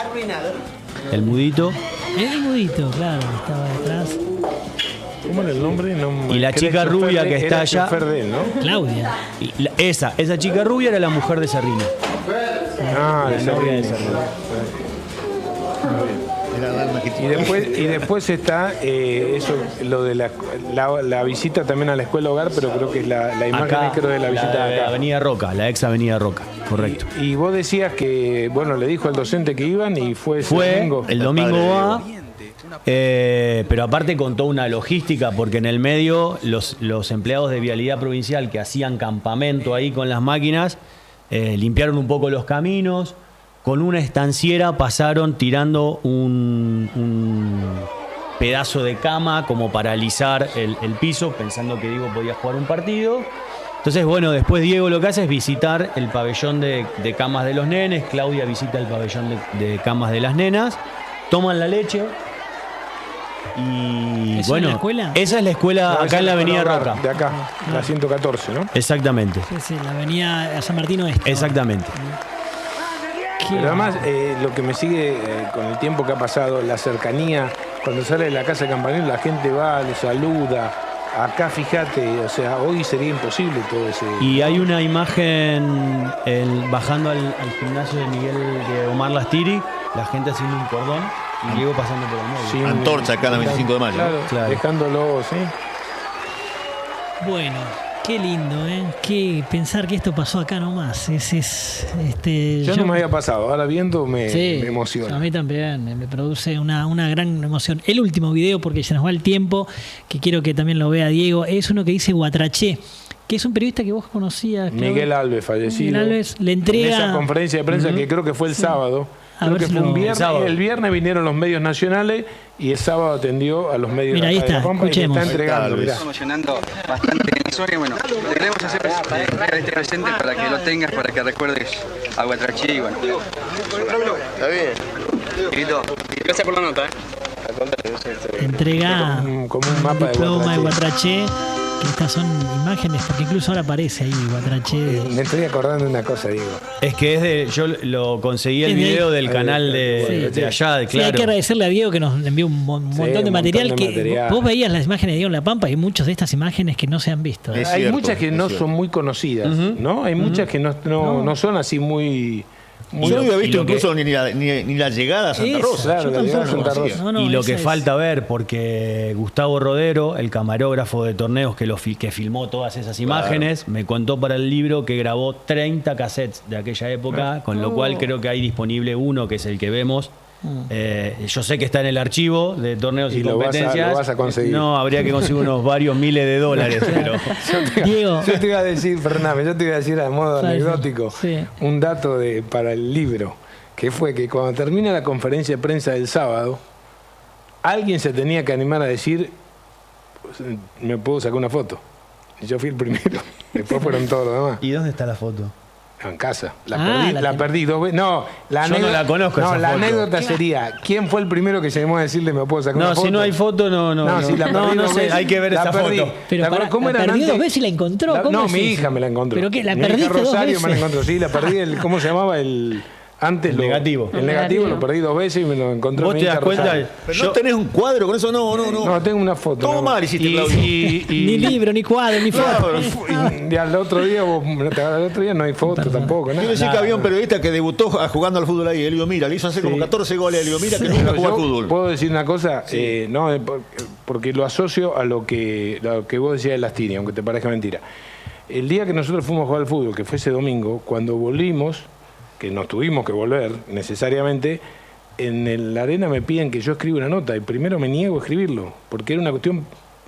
El mudito. El mudito, claro, estaba detrás. ¿Cómo era el nombre? Y la chica rubia que está allá. Claudia. Esa chica rubia era la mujer de Serrino. De Serrino. Y después está lo de la visita también a la escuela hogar, pero creo que es la imagen Acá, creo de la visita de acá. Avenida Roca, la ex Avenida Roca, correcto. Y vos decías que, bueno, le dijo al docente que iban y fue domingo. El domingo va, pero aparte contó una logística, porque en el medio los empleados de Vialidad Provincial que hacían campamento ahí con las máquinas, limpiaron un poco los caminos. Con una estanciera pasaron tirando pedazo de cama como para alisar el piso, pensando que Diego podía jugar un partido. Entonces, bueno, después Diego lo que hace es visitar el pabellón de camas de los nenes, Claudia visita el pabellón de camas de las nenas, toman la leche y ¿Eso bueno, es la escuela? esa es la escuela acá en la Avenida Roca. De acá, la 114, ¿no? Exactamente. Sí, la avenida San Martín Oeste. Exactamente. Pero además, lo que me sigue con el tiempo que ha pasado, la cercanía, cuando sale de la casa de Campanile, la gente va, lo saluda. Acá, fíjate, o sea, hoy sería imposible todo ese... Y hay una imagen bajando al gimnasio de de Omar Lastiri, la gente haciendo un cordón y Diego pasando por el medio. Sí, antorcha acá en la 25 de mayo. Claro. Dejándolo, sí. Bueno, qué lindo, ¿eh? Pensar que esto pasó acá nomás. Yo no me había pasado, ahora viendo me emociona. A mí también, me produce una gran emoción. El último video, porque se nos va el tiempo, que quiero que también lo vea Diego, es uno que dice Guatraché, que es un periodista que vos conocías. Miguel Alves, fallecido. Miguel Alves le entrega... En esa conferencia de prensa que creo que fue el sábado. Creo que fue un viernes. El viernes vinieron los medios nacionales y el sábado atendió a los medios de la Pampa y le está entregando. Estamos emocionando bastante en Soria. Bueno, le queremos hacer este presente para que lo tengas, para que recuerdes a Guatraché y bueno. Está bien. Grito. Gracias por la nota, Entrega como un mapa diploma de Guatraché. Estas son imágenes, porque incluso ahora aparece ahí Guatraché. Me estoy acordando de una cosa, Diego. Es que yo lo conseguí el video del canal de allá, claro. Sí, hay que agradecerle a Diego que nos envió un montón de material. Vos veías las imágenes de Diego en La Pampa y hay muchas de estas imágenes que no se han visto. Hay muchas que no son muy conocidas, ¿no? Hay muchas que no son así muy... Yo no había visto incluso ni la llegada a Santa Rosa. Claro, la llegada a Santa Rosa. Y lo que falta ver, porque Gustavo Rodero, el camarógrafo de torneos que filmó todas esas imágenes, me contó para el libro que grabó 30 cassettes de aquella época, con lo cual creo que hay disponible uno, que es el que vemos. Yo sé que está en el archivo de torneos y competencias. Lo vas a conseguir. No, habría que conseguir unos varios miles de dólares. Pero... yo te iba a decir, Fernando, a modo anecdótico, un dato para el libro, que fue que cuando termina la conferencia de prensa del sábado, alguien se tenía que animar a decir, me puedo sacar una foto. Y yo fui el primero, después fueron todos los demás. ¿Y dónde está la foto? En casa. La perdí 2 veces. No, yo no la conozco. No, la foto. Anécdota sería: ¿quién fue el primero que se animó a decirle me puedo sacar una foto? No, si no hay foto, no. Si la perdí no sé, hay que ver esa foto. Pero ¿cómo la perdí 2 veces y la encontró? No, mi hija me la encontró. ¿Pero qué? ¿La perdiste perdiste 2 Rosario veces? me la encontró. Sí, la perdí. ¿Cómo se llamaba? Antes negativo. El negativo lo perdí 2 veces y me lo encontró. ¿Vos te das cuenta? Pero no tenés un cuadro con eso, no. No, tengo una foto. Todo mal hiciste, Claudio. Ni libro, ni cuadro, ni foto. Y al otro día no hay foto tampoco. Quiero decir que había un periodista que debutó jugando al fútbol ahí, Elio Mira, le hizo hacer como 14 goles a Elio Mira, que nunca jugó al fútbol. Puedo decir una cosa, porque lo asocio a lo que vos decías de Lastiri, aunque te parezca mentira. El día que nosotros fuimos a jugar al fútbol, que fue ese domingo, cuando volvimos, que nos tuvimos que volver necesariamente, en la arena me piden que yo escriba una nota y primero me niego a escribirlo, porque era una cuestión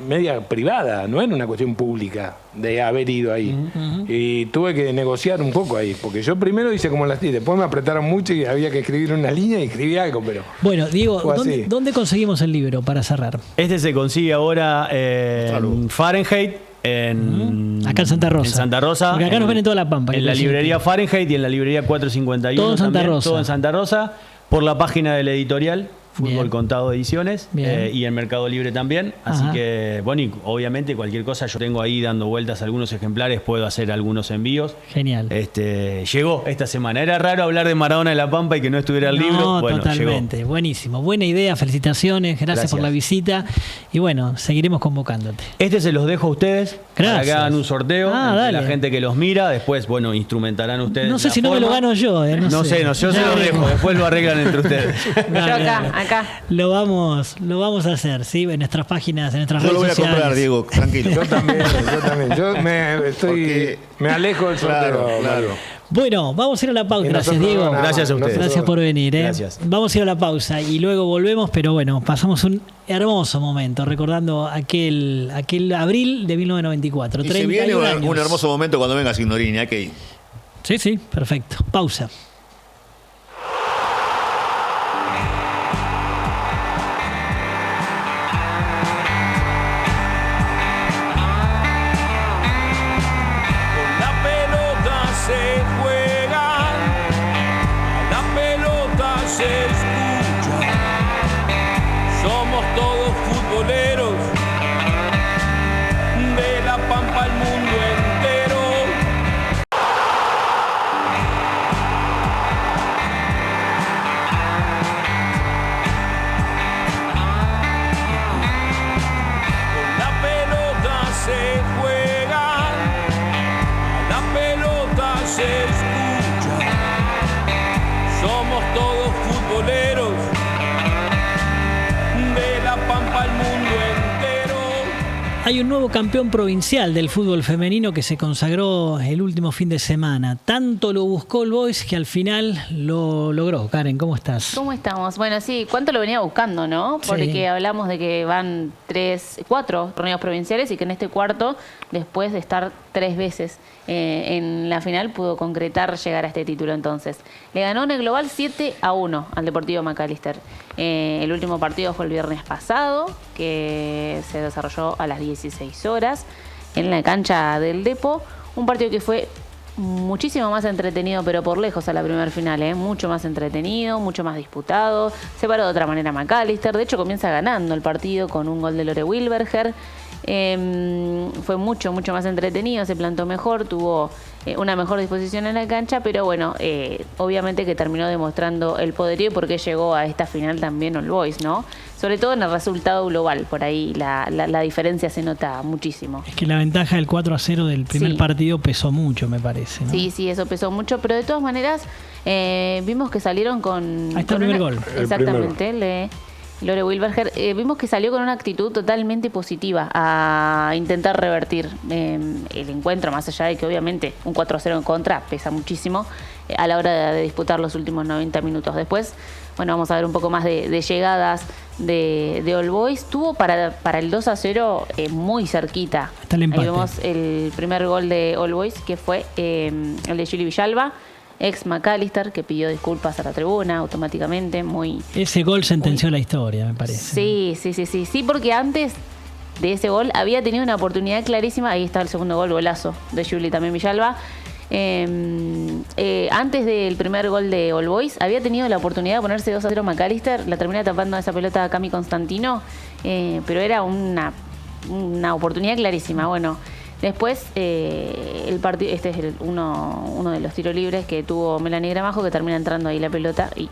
media privada, no era una cuestión pública de haber ido ahí. Y tuve que negociar un poco ahí, porque yo primero hice como las después me apretaron mucho y había que escribir una línea y escribí algo, pero... Bueno, Diego, ¿dónde conseguimos el libro para cerrar? Este se consigue ahora en Fahrenheit, acá en Santa Rosa. En Santa Rosa. Porque acá nos ven en toda La Pampa. En la librería Fahrenheit y en la librería 451 todo en Santa también, Rosa. todo en Santa Rosa, por la página de la editorial Fútbol Contado Ediciones, y en Mercado Libre también. Así que, bueno, y obviamente cualquier cosa, yo tengo ahí dando vueltas algunos ejemplares, puedo hacer algunos envíos. Genial. Llegó esta semana. Era raro hablar de Maradona de La Pampa y que no estuviera el libro. Bueno, totalmente. Llegó. Buenísimo. Buena idea, felicitaciones, gracias por la visita. Y bueno, seguiremos convocándote. Se los dejo a ustedes. Gracias. Para que hagan un sorteo entre la dale. gente que los mira. Después, bueno, instrumentarán ustedes. No sé si no me lo gano yo. No sé, yo se lo dejo. Después lo arreglan entre ustedes. Yo acá. Lo vamos a hacer, ¿sí? En nuestras páginas, en nuestras redes sociales. Yo lo voy a comprar, Diego, tranquilo. Yo también. Yo me alejo del sorteo. Claro. Bueno, vamos a ir a la pausa. Gracias, Diego. Gracias a ustedes. Gracias por venir. Gracias. Vamos a ir a la pausa y luego volvemos, pero bueno, pasamos un hermoso momento recordando aquel abril de 1994. Y se viene años. un hermoso momento cuando venga Signorini, hay que ir. Sí, perfecto. Pausa. Hay un nuevo campeón provincial del fútbol femenino que se consagró el último fin de semana. Tanto lo buscó el Boys que al final lo logró. Karen, ¿cómo estás? ¿Cómo estamos? Bueno, sí, ¿cuánto lo venía buscando, no? Porque Sí. hablamos de que van 4 torneos provinciales y que en este cuarto, después de estar 3 veces en la final, pudo concretar llegar a este título entonces. Le ganó en el global 7-1 al Deportivo Macalister. El último partido fue el viernes pasado, que se desarrolló a las 16 horas en la cancha del Depo. Un partido que fue muchísimo más entretenido, pero por lejos a la primera final, mucho más entretenido, mucho más disputado. Se paró de otra manera Macalister. De hecho, comienza ganando el partido con un gol de Lore Wilberger. Fue mucho más entretenido, se plantó mejor, tuvo una mejor disposición en la cancha, pero bueno, obviamente que terminó demostrando el poderío y por qué llegó a esta final también All Boys, ¿no? Sobre todo en el resultado global, por ahí la diferencia se nota muchísimo. Es que la ventaja del 4-0 del primer partido pesó mucho, me parece, ¿no? Sí, eso pesó mucho, pero de todas maneras vimos que salieron con... Ahí está el primer gol. Exactamente, Lore Wilberger, vimos que salió con una actitud totalmente positiva a intentar revertir el encuentro, más allá de que obviamente un 4-0 en contra pesa muchísimo a la hora de disputar los últimos 90 minutos. Después, bueno, vamos a ver un poco más de llegadas de All Boys. Tuvo para el 2-0 muy cerquita. Está el empate. Ahí vemos el primer gol de All Boys, que fue el de Julie Villalba, ex Macalister, que pidió disculpas a la tribuna automáticamente. Ese gol sentenció la historia, me parece. Sí, porque antes de ese gol había tenido una oportunidad clarísima. Ahí está el segundo gol, golazo de Julie también Villalba. Antes del primer gol de All Boys había tenido la oportunidad de ponerse 2-0 Macalister, la termina tapando esa pelota a Cami Constantino, pero era una oportunidad clarísima. Bueno, después el partido, este es uno de los tiros libres que tuvo Melanie Gramajo, que termina entrando ahí la pelota y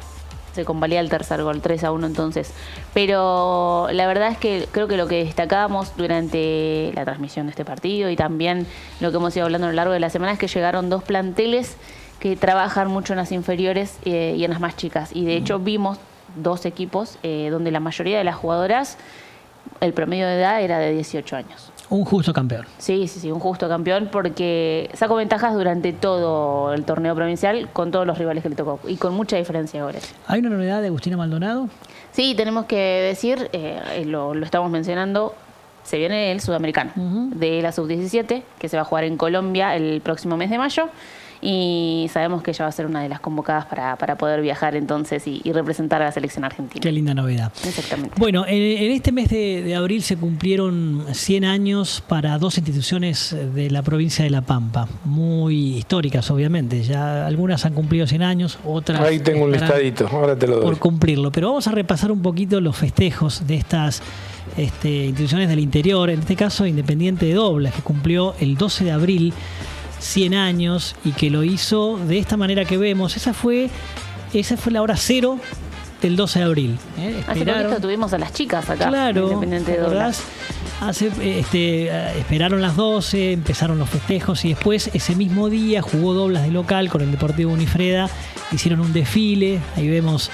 se convalida el tercer gol, 3-1 entonces. Pero la verdad es que creo que lo que destacábamos durante la transmisión de este partido y también lo que hemos ido hablando a lo largo de la semana es que llegaron 2 planteles que trabajan mucho en las inferiores y en las más chicas. Y de hecho vimos 2 equipos donde la mayoría de las jugadoras, el promedio de edad era de 18 años. Un justo campeón. Sí, un justo campeón porque sacó ventajas durante todo el torneo provincial con todos los rivales que le tocó y con mucha diferencia de goles. ¿Hay una novedad de Agustina Maldonado? Sí, tenemos que decir, lo estamos mencionando, se viene el sudamericano de la sub-17 que se va a jugar en Colombia el próximo mes de mayo. Y sabemos que ella va a ser una de las convocadas para poder viajar entonces y representar a la selección argentina. Qué linda novedad. Exactamente. Bueno, en este mes de abril se cumplieron 100 años para 2 instituciones de la provincia de La Pampa, muy históricas obviamente, ya algunas han cumplido 100 años, otras... Ahí tengo un listadito, ahora te lo doy. Por cumplirlo, pero vamos a repasar un poquito los festejos de estas instituciones del interior, en este caso Independiente de Doblas, que cumplió el 12 de abril 100 años y que lo hizo de esta manera que vemos. Esa fue la hora cero del 12 de abril. Hace poquito tuvimos a las chicas acá. Claro, Independiente de Doblas. Esperaron las 12, empezaron los festejos y después ese mismo día jugó Doblas de local con el Deportivo Unifreda. Hicieron un desfile, ahí vemos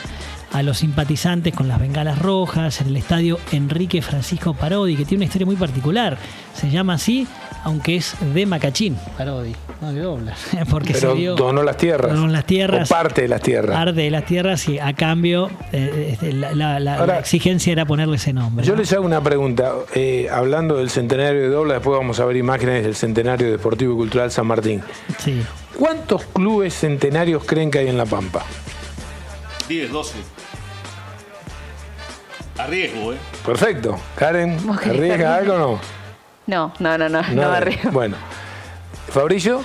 a los simpatizantes con las bengalas rojas en el estadio Enrique Francisco Parodi, que tiene una historia muy particular. Se llama así, aunque es de Macachín, Parodi, no de Doblas. Porque pero donó las tierras. Donó las tierras. O parte de las tierras. Parte de las tierras y a cambio la exigencia era ponerle ese nombre. Yo les hago una pregunta. Hablando del centenario de Doblas, después vamos a ver imágenes del centenario deportivo y cultural San Martín. Sí. ¿Cuántos clubes centenarios creen que hay en La Pampa? 10, 12. Arriesgo, Perfecto. Karen, ¿arriesga algo o no? No arriesgo. Bueno. ¿Fabricio?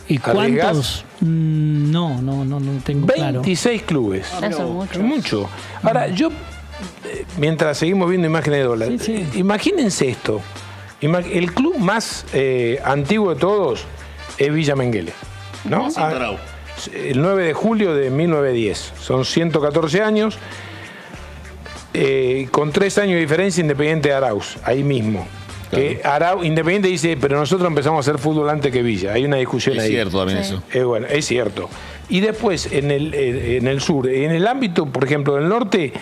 ¿Y cuántos? No tengo 26 clubes. Son muchos. Mucho. Ahora, yo, mientras seguimos viendo imágenes de Doblas, imagínense esto. El club más antiguo de todos es Villa Menguele, ¿no? El 9 de julio de 1910. Son 114 años. Con 3 años de diferencia, Independiente de Arauz, ahí mismo. Claro. Independiente dice, pero nosotros empezamos a hacer fútbol antes que Villa. Hay una discusión ahí. Es cierto también eso. Bueno, es cierto. Y después, en el sur, en el ámbito, por ejemplo, del norte,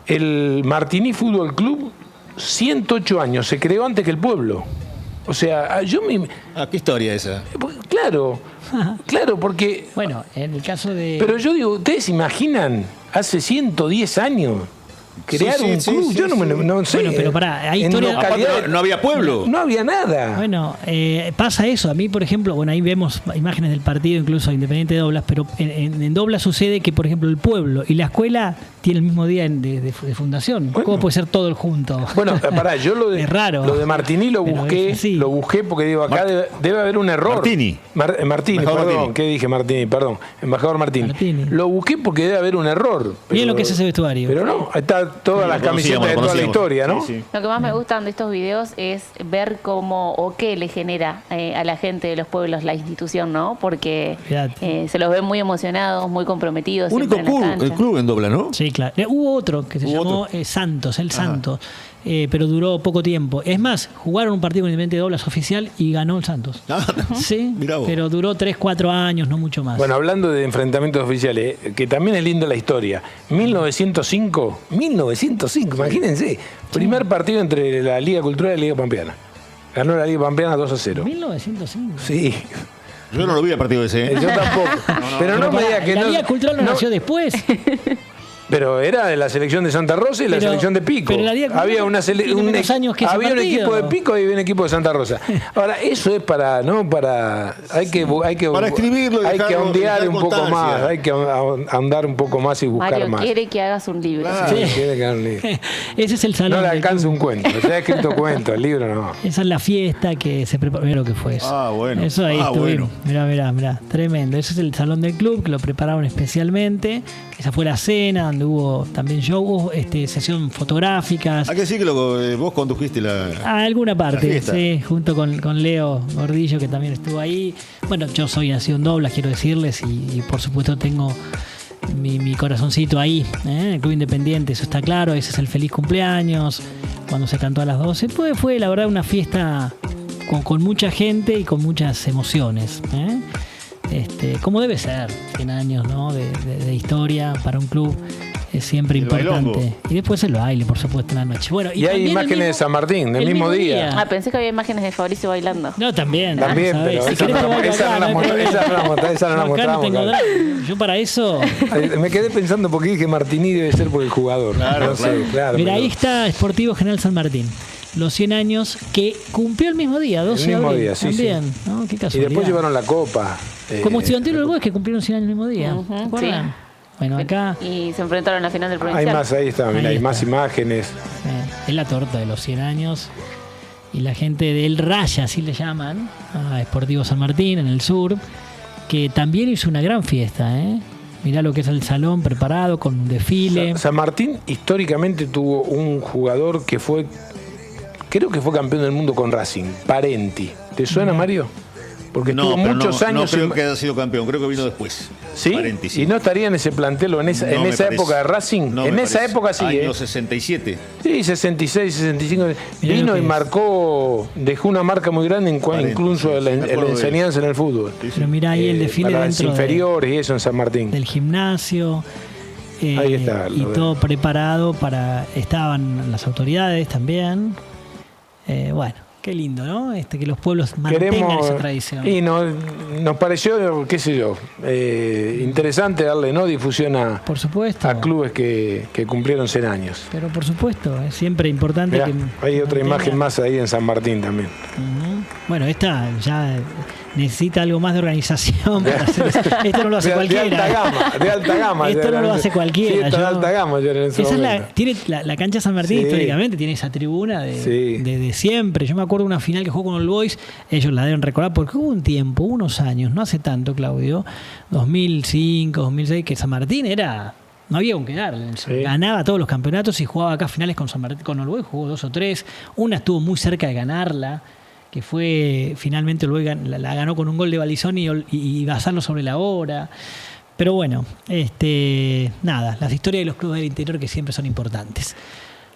el Martini Fútbol Club 108 años, se creó antes que el pueblo. O sea, ¿qué historia esa? Claro, porque... Bueno, en el caso de... Pero yo digo, ¿ustedes imaginan hace 110 años crear un club? Yo no sé. Bueno, pero pará, hay historia... No había pueblo. No había nada. Bueno, pasa eso. A mí, por ejemplo, bueno, ahí vemos imágenes del partido, incluso Independiente de Doblas, pero en Doblas sucede que, por ejemplo, el pueblo y la escuela tienen el mismo día de fundación. Bueno. ¿Cómo puede ser todo el junto? Bueno, pará, yo es raro. Lo de Martini lo busqué porque digo, acá debe haber un error. Martini. Martini, Embajador perdón, Martini. ¿qué dije Martini? Perdón, embajador Martini. Lo busqué porque debe haber un error. Miren lo que es ese vestuario. Pero no, está todas las camisetas de toda la historia, ¿no? Sí. Lo que más me gustan de estos videos es ver cómo o qué le genera a la gente de los pueblos la institución, ¿no? Porque se los ven muy emocionados, muy comprometidos. Único club en Dobla, ¿no? Sí, claro. Hubo otro que se llamó Santos, Santos, pero duró poco tiempo. Es más, jugaron un partido con Independiente de Doblas oficial y ganó el Santos. Sí, pero duró 3-4 años, no mucho más. Bueno, hablando de enfrentamientos oficiales, que también es linda la historia. 1905, imagínense, primer partido entre la Liga Cultural y la Liga Pampeana. Ganó la Liga Pampeana 2-0. 1905. Sí. Yo no lo vi a partido ese. Yo tampoco. Pero no me diga que la Liga Cultural no nació después. Pero era de la selección de Santa Rosa y la selección de Pico. Pero la Liga Cultural había había un equipo de Pico y había un equipo de Santa Rosa. Ahora, eso es para hay que para escribirlo, hay que ondear un poco más, hay que ahondar un poco más y buscar Mario más. quiere que hagas un libro. Quiere que haga un libro. Ese es el salón. No le alcanza un cuento. Se ha escrito cuento, el libro no. Esa es la fiesta que se preparó. Mira lo que fue eso. Bueno. Eso ahí estuvimos. Bueno. Mirá. Tremendo. Ese es el salón del club que lo prepararon especialmente. Esa fue la cena donde hubo también show, hubo sesión fotográficas. ¿A que sí que vos condujiste a alguna parte, la sí, junto con Leo Gordillo, que también estuvo ahí. Bueno, yo soy nacido en Doblas, quiero decirles, y por supuesto tengo mi corazoncito ahí, en el Club Independiente, eso está claro. Ese es el feliz cumpleaños, cuando se cantó a las 12. Pues fue la verdad una fiesta con mucha gente y con muchas emociones, como debe ser, 100 años, ¿no? de historia para un club es siempre importante. Y después el baile, por supuesto, en la noche. Bueno, y hay imágenes de San Martín, del mismo día. Pensé que había imágenes de Fabricio bailando. No, también. Pero si esa no la mostramos. Yo para eso... Me quedé pensando porque dije Martini debe ser por el jugador. Claro. Mira, ahí está Sportivo General San Martín. Los 100 años que cumplió el mismo día, 12 de abril. El mismo día, sí. También, ¿no? Qué casualidad. Y después llevaron la copa. Como Estudiantil del Boys que cumplieron 100 años el mismo día. ¿Se acuerdan? Sí. Bueno, acá... Y se enfrentaron a la final del provincial. Hay más, ahí está, mira, hay más imágenes. Es la torta de los 100 años. Y la gente del Raya, así le llaman, a Sportivo San Martín, en el sur, que también hizo una gran fiesta, Mirá lo que es el salón preparado con un desfile. San Martín históricamente tuvo un jugador que creo que fue campeón del mundo con Racing, Parenti. ¿Te suena, Mario? Porque estuvo muchos años. No creo que haya sido campeón, creo que vino después. ¿Sí? Parenti, sí. ¿Y no estaría en ese plantel o en esa época de Racing? No, en esa época sí. Año 67. Sí, 66, 65. Vino y marcó, dejó una marca muy grande incluso en la enseñanza en el fútbol. Pero mirá ahí el desfile para dentro las inferiores y eso en San Martín. Del gimnasio. Ahí está. Y todo preparado estaban las autoridades también. Bueno, qué lindo, ¿no? Que los pueblos mantengan esa tradición. Y nos pareció, qué sé yo, interesante darle difusión a clubes que cumplieron 100 años. Pero por supuesto, es siempre importante. Mirá, hay otra imagen más ahí en San Martín también. Bueno, esta ya necesita algo más de organización para hacer eso. Esto no lo hace cualquiera. De alta gama. Esto no lo hace cualquiera. Sí, esto de alta gama. Tiene la cancha San Martín históricamente, tiene esa tribuna de siempre. Yo me acuerdo de una final que jugó con All Boys, ellos la deben recordar, porque hubo un tiempo, unos años, no hace tanto, Claudio, 2005, 2006, que San Martín no había con qué darle. Ganaba todos los campeonatos y jugaba acá finales con San Martín, con All Boys, jugó 2 o 3. Una estuvo muy cerca de ganarla, que fue finalmente All Boys la ganó con un gol de Balizón y basarlo sobre la hora. Pero bueno, nada, las historias de los clubes del interior que siempre son importantes.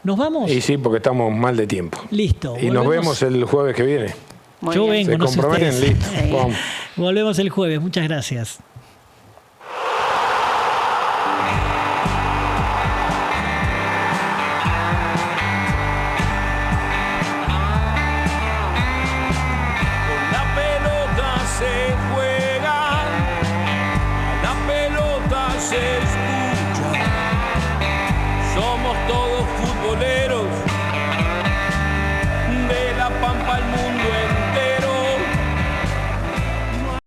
¿Nos vamos? Y sí, porque estamos mal de tiempo. Listo. Y nos vemos el jueves que viene. Yo vengo, no sé ustedes. Listo. Vamos. Volvemos el jueves. Muchas gracias. se escucha.